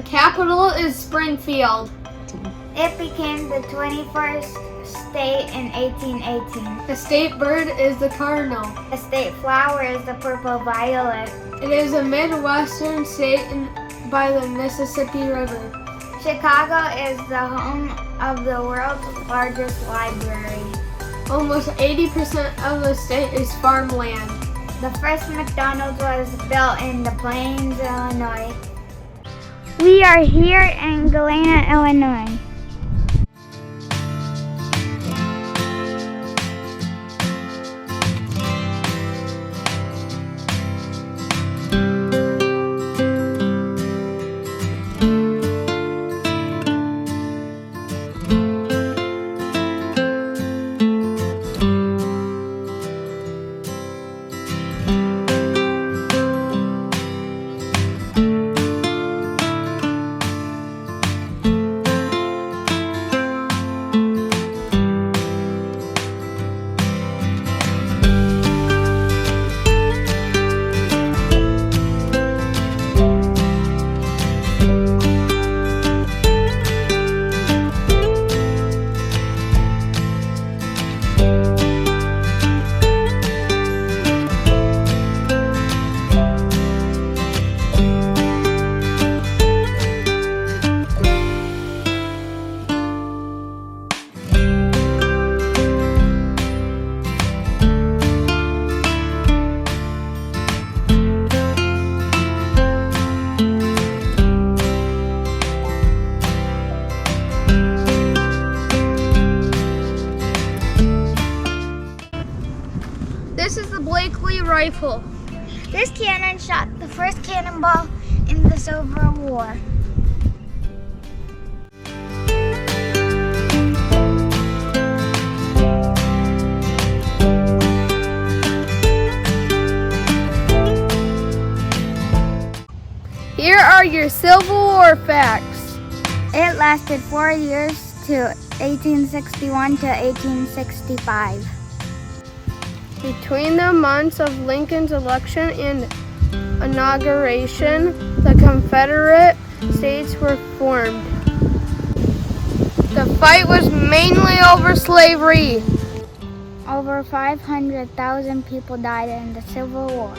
The capital is Springfield. It became the 21st state in 1818. The state bird is the cardinal. The state flower is the purple violet. It is a Midwestern state by the Mississippi River. Chicago is the home of the world's largest library. Almost 80% of the state is farmland. The first McDonald's was built in the Plains, Illinois. We are here in Galena, Illinois. This is the Blakely rifle. This cannon shot the first cannonball in the Civil War. Here are your Civil War facts. It lasted 4 years to 1861 to 1865. Between the months of Lincoln's election and inauguration, the Confederate States were formed. The fight was mainly over slavery. Over 500,000 people died in the Civil War.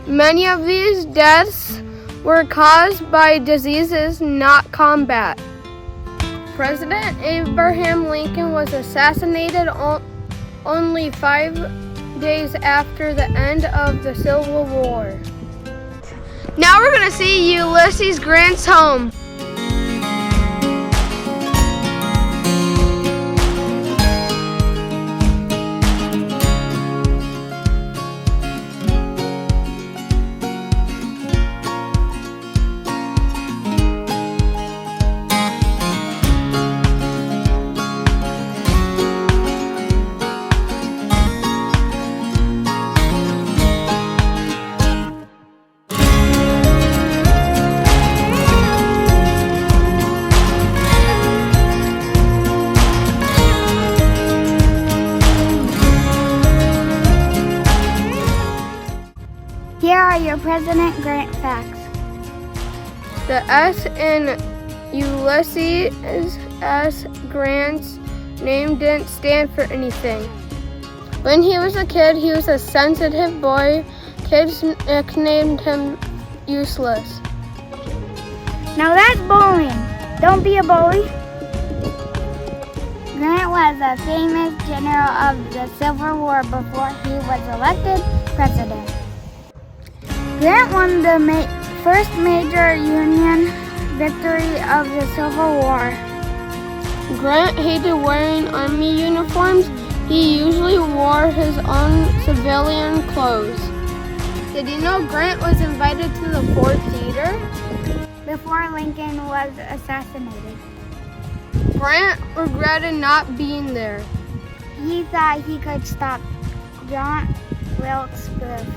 Many of these deaths were caused by diseases, not combat. President Abraham Lincoln was assassinated only 5 days after the end of the Civil War. Now we're going to see Ulysses Grant's home. Here are your President Grant facts. The S in Ulysses S. Grant's name didn't stand for anything. When he was a kid, he was a sensitive boy. Kids nicknamed him Useless. Now that's bullying. Don't be a bully. Grant was a famous general of the Civil War before he was elected president. Grant won the first major Union victory of the Civil War. Grant hated wearing army uniforms. He usually wore his own civilian clothes. Did you know Grant was invited to the Ford Theater? Before Lincoln was assassinated. Grant regretted not being there. He thought he could stop John Wilkes Booth.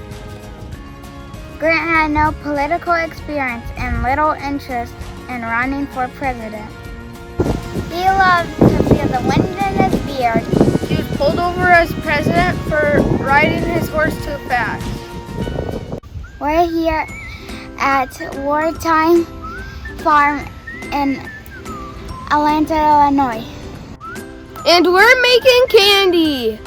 Grant had no political experience and little interest in running for president. He loved to feel the wind in his beard. He was pulled over as president for riding his horse too fast. We're here at wartime farm in Atlanta, Illinois. And we're making candy.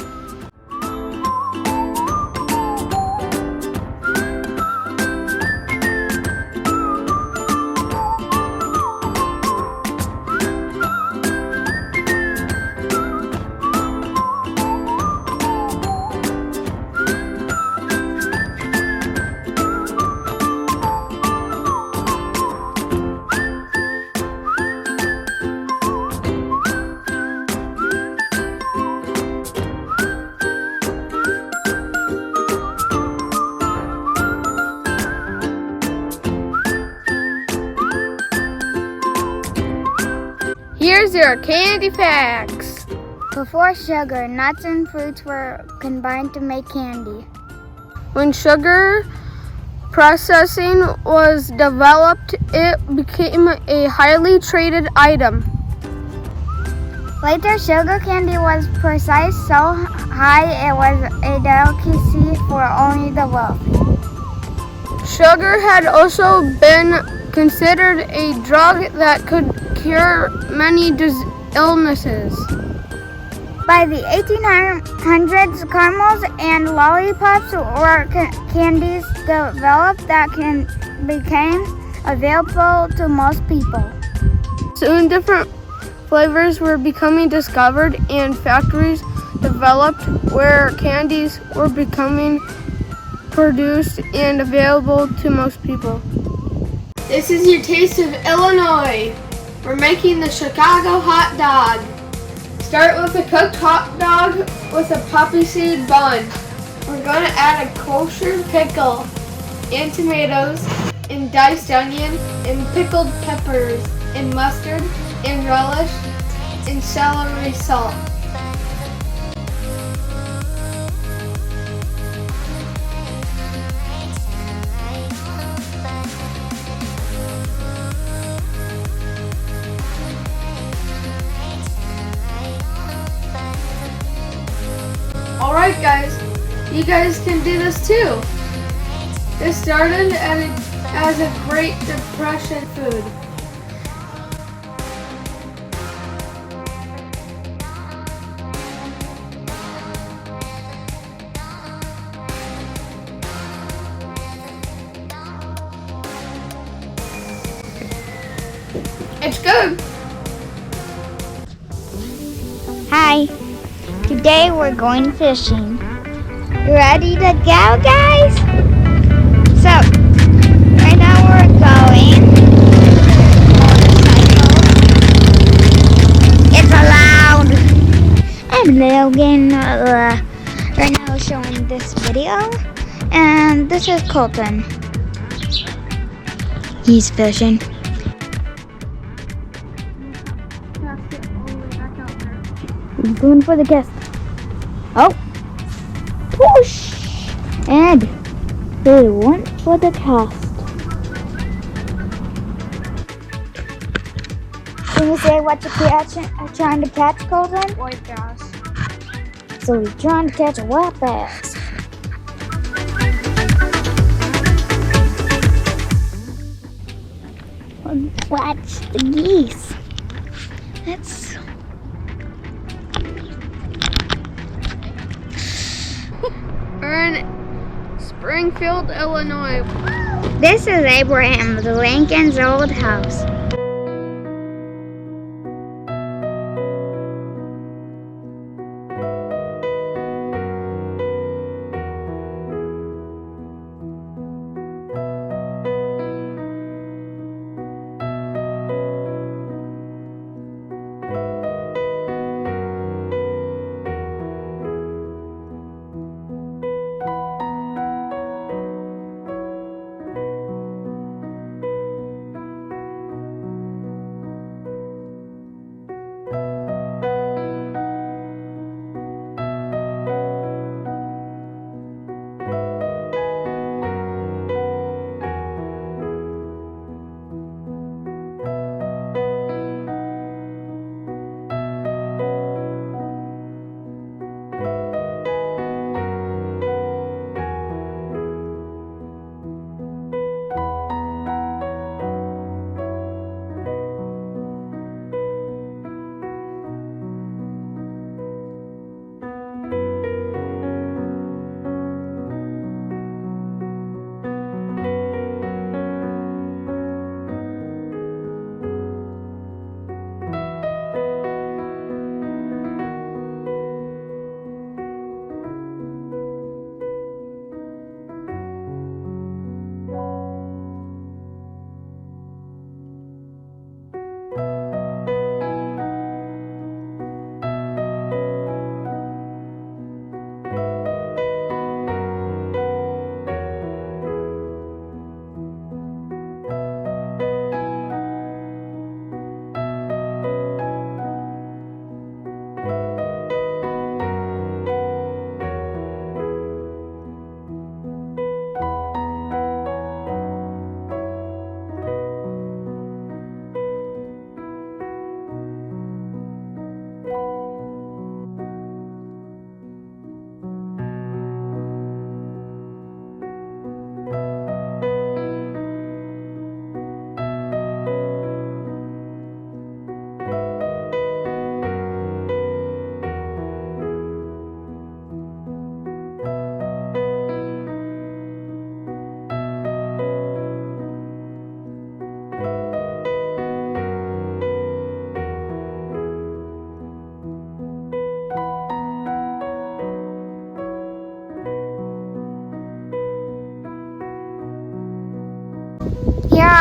Here's your candy facts. Before sugar, nuts and fruits were combined to make candy. When sugar processing was developed, it became a highly traded item. Later, sugar candy was priced so high it was a delicacy for only the wealthy. Sugar had also been considered a drug that could cure many illnesses. By the 1800s, caramels and lollipops were candies developed that became available to most people. Soon different flavors were becoming discovered and factories developed where candies were becoming produced and available to most people. This is your taste of Illinois. We're making the Chicago hot dog. Start with a cooked hot dog with a poppy seed bun. We're going to add a kosher pickle and tomatoes and diced onion and pickled peppers and mustard and relish and celery salt. Alright guys, you guys can do this too. This started as a Great Depression food. It's good. Hi, today we're going fishing. You ready to go, guys? So, right now we're going motorcycle. It's loud. I'm Logan, right now showing this video, and this is Colton. He's fishing. He's going for the cast. Oh, push! And they went for the cast. Can you say what you're trying to catch, Colton? White bass. So he's trying to catch a white bass. Watch the geese. That's We're in Springfield, Illinois. This is Abraham, the Lincoln's old house.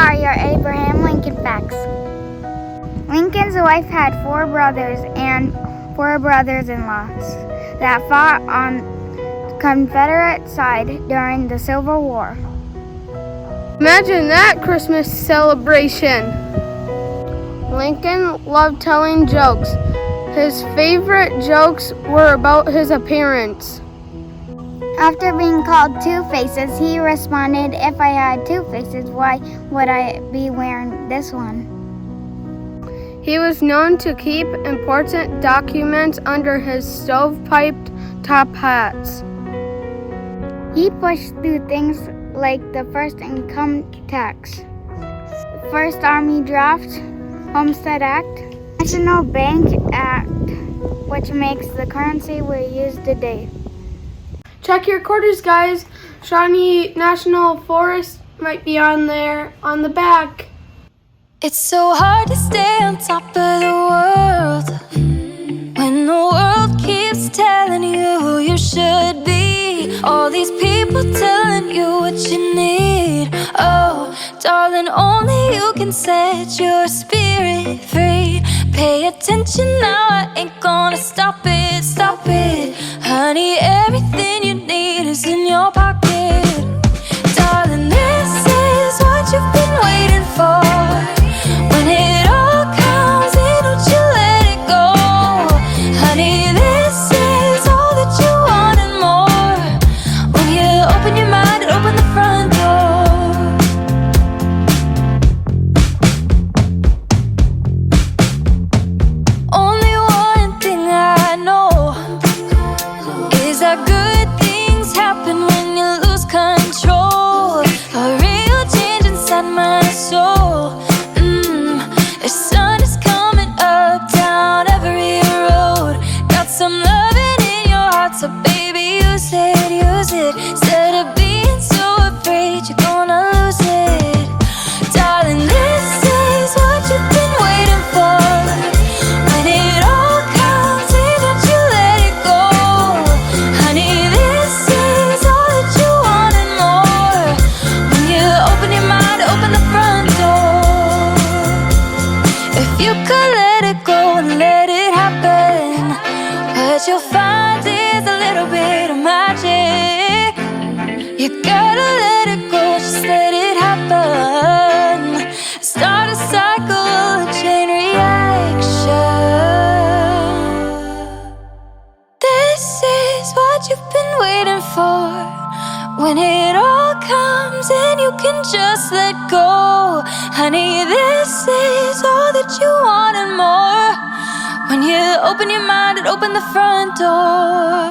are your Abraham Lincoln facts. Lincoln's wife had 4 brothers and 4 brothers-in-law that fought on the Confederate side during the Civil War. Imagine that Christmas celebration! Lincoln loved telling jokes. His favorite jokes were about his appearance. After being called Two Faces, he responded, "If I had 2 faces, why would I be wearing this one?" He was known to keep important documents under his stovepiped top hats. He pushed through things like the first income tax, first Army draft, Homestead Act, National Bank Act, which makes the currency we use today. Check your quarters, guys. Shawnee National Forest might be on there on the back. It's so hard to stay on top of the world when the world keeps telling you who you should be. All these people telling you what you need. Oh, darling, only you can set your spirit free. Pay attention now, I ain't gonna stop it, stop it. Honey, everything you need is in your pocket. Darling, this is what you've been waiting for. When it all comes in, don't you let it go. Honey, this is all that you want and more. When you open your mind and open the front door. Only one thing I know is that good things happen when you lose control. A real change inside my soul. The sun is coming up, down every road. Got some loving in your heart, so baby, use it, use it. Instead of being so afraid you're gonna lose it. Darling, this is what you've been waiting for. When it all comes in, don't you let it go. Honey, this is all that you want and more. When you open your mind, open the front door. If you could let it go and let it happen, what you'll find is a little bit of magic. You gotta let it go, just let it happen. Start a cycle, a chain reaction. This is what you've been waiting for. When it all comes in, you can just let go. Honey, this is all that you want and more. When you open your mind and open the front door.